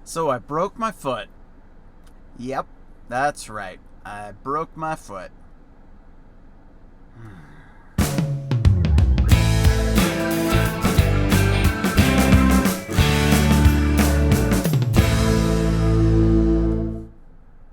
So I broke my foot. Yep, that's right. I broke my foot.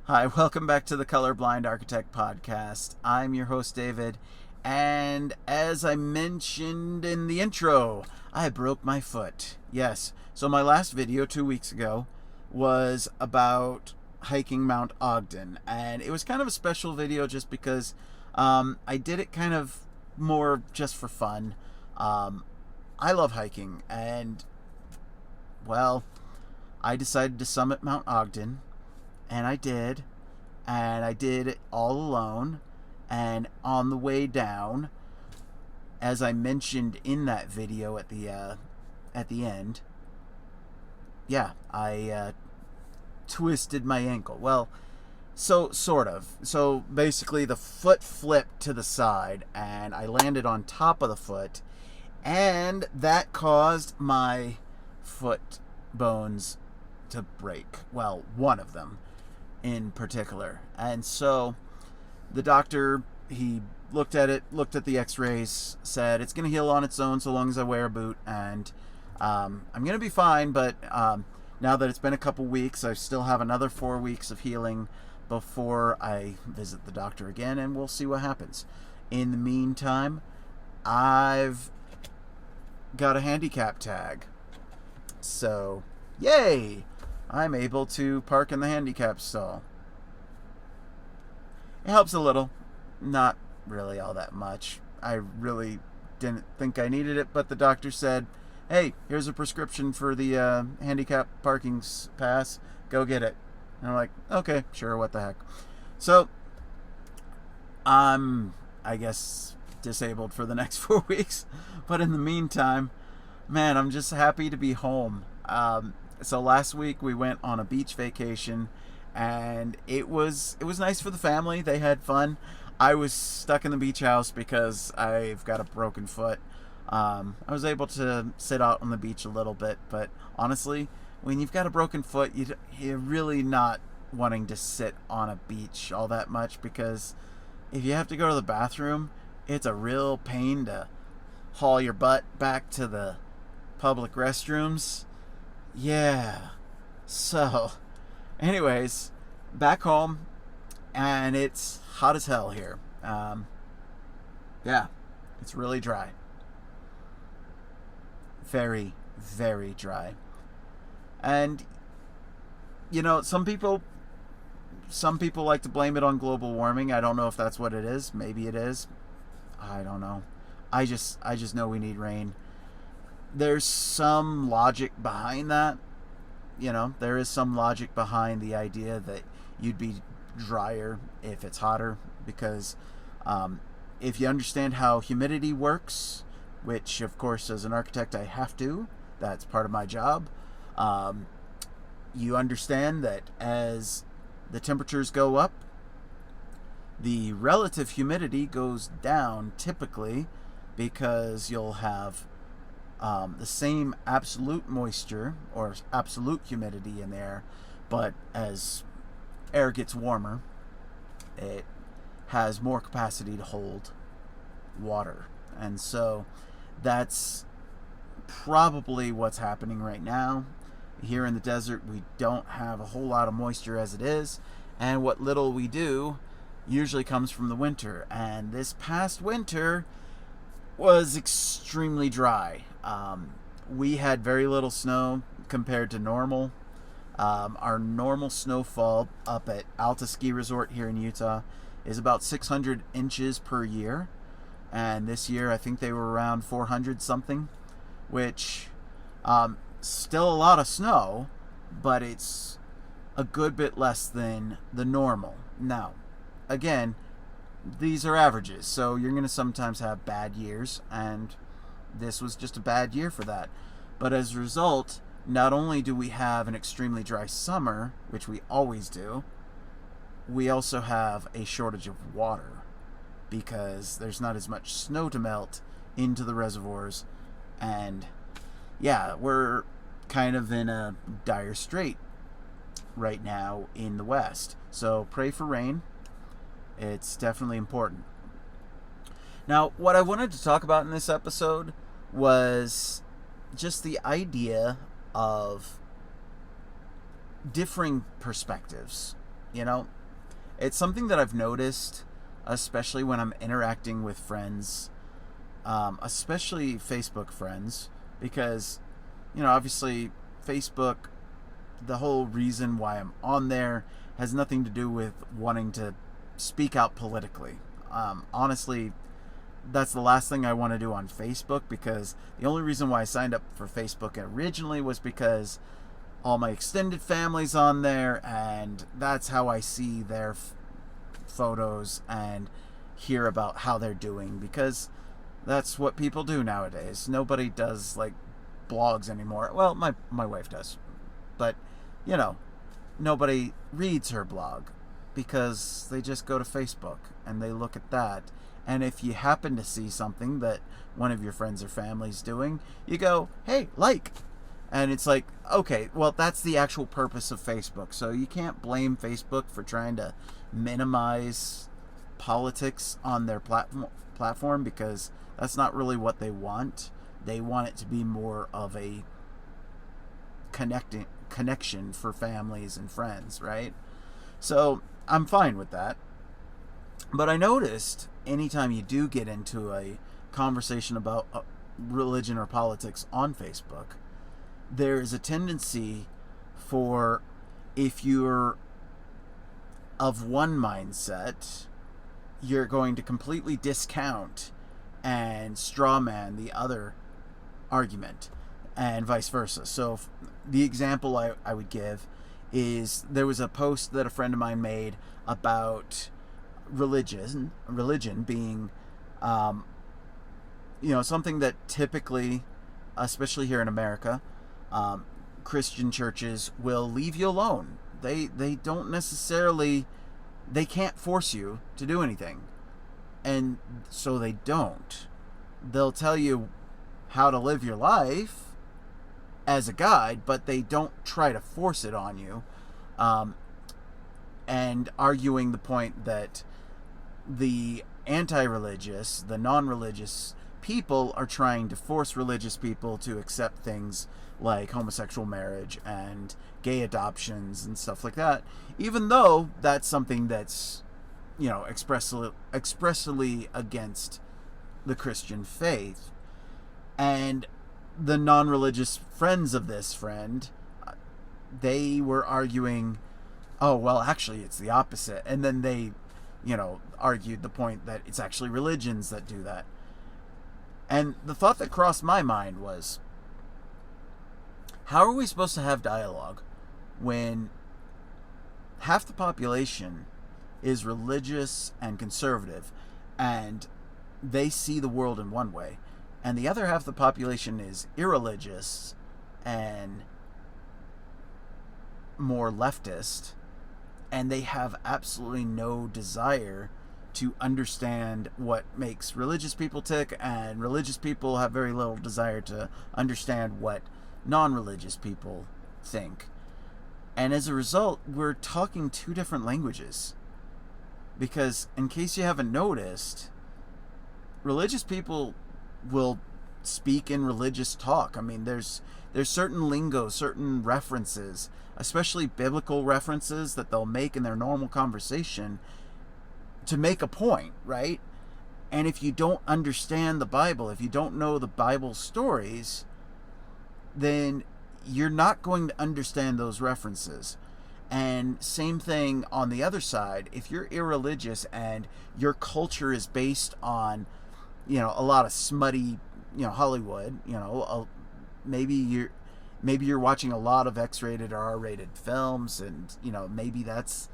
Hi, welcome back to the Colorblind Architect Podcast. I'm your host, David, and as I mentioned in the intro, I broke my foot. Yes, so my last video 2 weeks ago was about hiking Mount Ogden, and it was kind of a special video just because I did it kind of more just for fun. I love hiking, and, well, I decided to summit Mount Ogden. And I did it all alone. And on the way down, as I mentioned in that video at the end, I twisted my ankle. Well, so sort of. So basically, the foot flipped to the side, and I landed on top of the foot, and that caused my foot bones to break. Well, one of them in particular. And so the doctor, he looked at the x-rays, said it's going to heal on its own so long as I wear a boot, and I'm going to be fine. But now that it's been a couple weeks, I still have another 4 weeks of healing before I visit the doctor again, and we'll see what happens. In the meantime, I've got a handicap tag, so yay, I'm able to park in the handicap stall. It helps a little, not really all that much. I really didn't think I needed it, but the doctor said, hey, here's a prescription for the handicap parking pass, go get it. And I'm like, okay, sure, what the heck. So I'm, I guess, disabled for the next 4 weeks, but in the meantime, man, I'm just happy to be home. So last week we went on a beach vacation, and it was nice for the family. They had fun. I was stuck in the beach house because I've got a broken foot. I was able to sit out on the beach a little bit, but honestly, when you've got a broken foot, you're really not wanting to sit on a beach all that much, because if you have to go to the bathroom, it's a real pain to haul your butt back to the public restrooms. Yeah. So, anyways, back home, and it's hot as hell here. Yeah, it's really dry. Very, very dry. And, you know, some people like to blame it on global warming. I don't know if that's what it is. Maybe it is. I don't know. I just know we need rain. There's some logic behind that. You know, there is some logic behind the idea that you'd be drier if it's hotter, because if you understand how humidity works, which of course as an architect I have to, that's part of my job, you understand that as the temperatures go up, the relative humidity goes down typically, because you'll have the same absolute moisture or absolute humidity in the air, but as air gets warmer, it has more capacity to hold water. And so that's probably what's happening right now. Here in the desert, we don't have a whole lot of moisture as it is, and what little we do usually comes from the winter. And this past winter was extremely dry. We had very little snow compared to normal. Our normal snowfall up at Alta Ski Resort here in Utah is about 600 inches per year, and this year I think they were around 400 something, which still a lot of snow, but it's a good bit less than the normal. Now, again, these are averages, so you're going to sometimes have bad years, and this was just a bad year for that. But as a result, not only do we have an extremely dry summer, which we always do, we also have a shortage of water, because there's not as much snow to melt into the reservoirs. And yeah, we're kind of in a dire strait right now in the West. So pray for rain. It's definitely important. Now, what I wanted to talk about in this episode was just the idea of differing perspectives. It's something that I've noticed, especially when I'm interacting with friends, especially Facebook friends, because, obviously Facebook, the whole reason why I'm on there has nothing to do with wanting to speak out politically. Honestly, that's the last thing I want to do on Facebook, because the only reason why I signed up for Facebook originally was because all my extended family's on there, and that's how I see their photos and hear about how they're doing, because that's what people do nowadays. Nobody does like blogs anymore. Well, my wife does, but nobody reads her blog, because they just go to Facebook and they look at that. And if you happen to see something that one of your friends or family's doing, you go, hey, like. And it's like, okay, well, that's the actual purpose of Facebook. So you can't blame Facebook for trying to minimize politics on their platform, because that's not really what they want. They want it to be more of a connection for families and friends, right? So I'm fine with that. But I noticed anytime you do get into a conversation about religion or politics on Facebook, there is a tendency for, if you're of one mindset, you're going to completely discount and straw man the other argument, and vice versa. So the example I would give is, there was a post that a friend of mine made about religion being something that typically, especially here in America, Christian churches will leave you alone. They don't necessarily, they can't force you to do anything, and so they don't. They'll tell you how to live your life as a guide, but they don't try to force it on you, and arguing the point that the anti-religious, the non-religious people are trying to force religious people to accept things like homosexual marriage and gay adoptions and stuff like that, even though that's something that's, expressly against the Christian faith. And the non-religious friends of this friend, they were arguing, oh, well, actually it's the opposite. And then they, argued the point that it's actually religions that do that. And the thought that crossed my mind was, how are we supposed to have dialogue when half the population is religious and conservative, and they see the world in one way, and the other half of the population is irreligious and more leftist, and they have absolutely no desire to understand what makes religious people tick, and religious people have very little desire to understand what non-religious people think. And as a result, we're talking two different languages. Because, in case you haven't noticed, religious people will speak in religious talk. I mean, there's certain lingo, certain references, especially biblical references, that they'll make in their normal conversation to make a point, right? And if you don't understand the Bible, if you don't know the Bible stories, then you're not going to understand those references. And same thing on the other side. If you're irreligious and your culture is based on, a lot of smutty, Hollywood, maybe you're watching a lot of X-rated or R-rated films, and maybe that's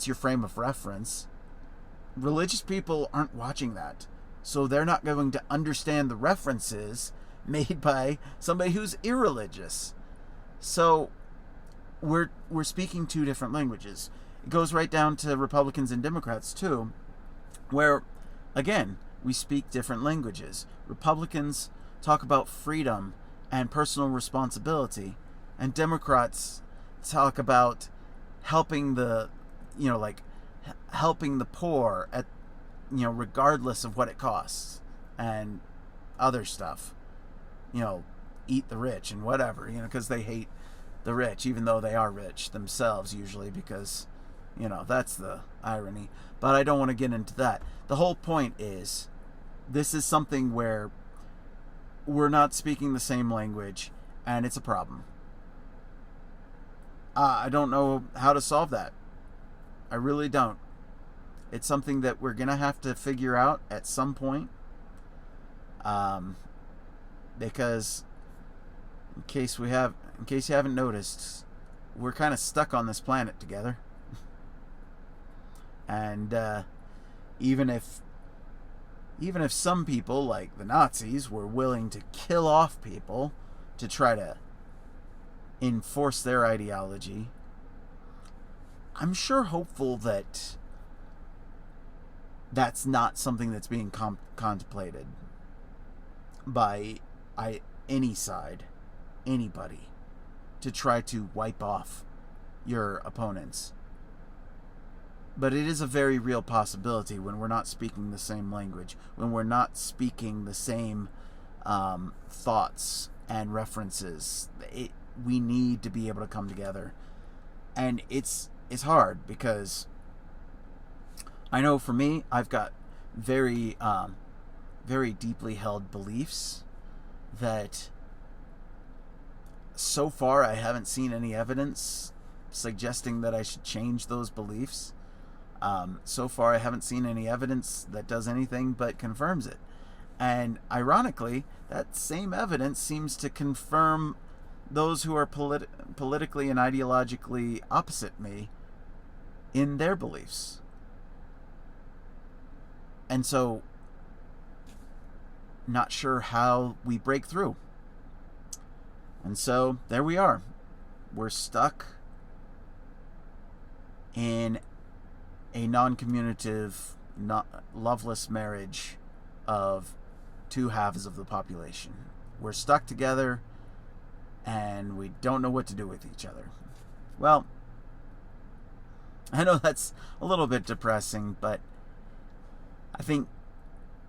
your frame of reference. Religious people aren't watching that, so they're not going to understand the references made by somebody who's irreligious. So we're speaking two different languages. It goes right down to Republicans and Democrats too, where, again, we speak different languages. Republicans talk about freedom and personal responsibility, and Democrats talk about helping the, like helping the poor at, regardless of what it costs, and other stuff, eat the rich and whatever, because they hate the rich, even though they are rich themselves usually, because, that's the irony. But I don't want to get into that. The whole point is, this is something where we're not speaking the same language, and it's a problem. I don't know how to solve that. I really don't. It's something that we're gonna have to figure out at some point, because in case you haven't noticed, we're kind of stuck on this planet together. And even if some people, like the Nazis, were willing to kill off people to try to enforce their ideology, I'm sure hopeful that that's not something that's being contemplated by any side, anybody, to try to wipe off your opponents. But it is a very real possibility when we're not speaking the same language, when we're not speaking the same thoughts and references. We need to be able to come together. And it's hard, because I know for me, I've got very, very deeply held beliefs that so far I haven't seen any evidence suggesting that I should change those beliefs. So far I haven't seen any evidence that does anything but confirms it. And ironically, that same evidence seems to confirm those who are politically and ideologically opposite me in their beliefs. And so, not sure how we break through. And so, there we are. We're stuck in a non-communicative, loveless marriage of two halves of the population. We're stuck together, and we don't know what to do with each other. Well, I know that's a little bit depressing, but I think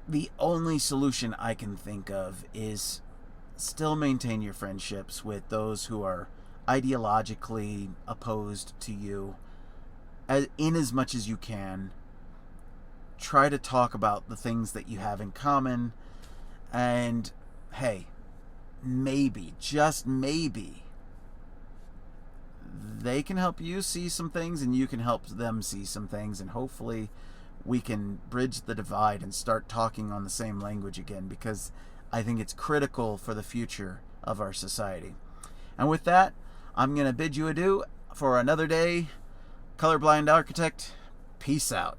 the only solution I can think of is still maintain your friendships with those who are ideologically opposed to you, in as much as you can. Try to talk about the things that you have in common, and hey, maybe, just maybe, they can help you see some things and you can help them see some things, and hopefully we can bridge the divide and start talking on the same language again, because I think it's critical for the future of our society. And with that, I'm going to bid you adieu for another day. Colorblind Architect, peace out.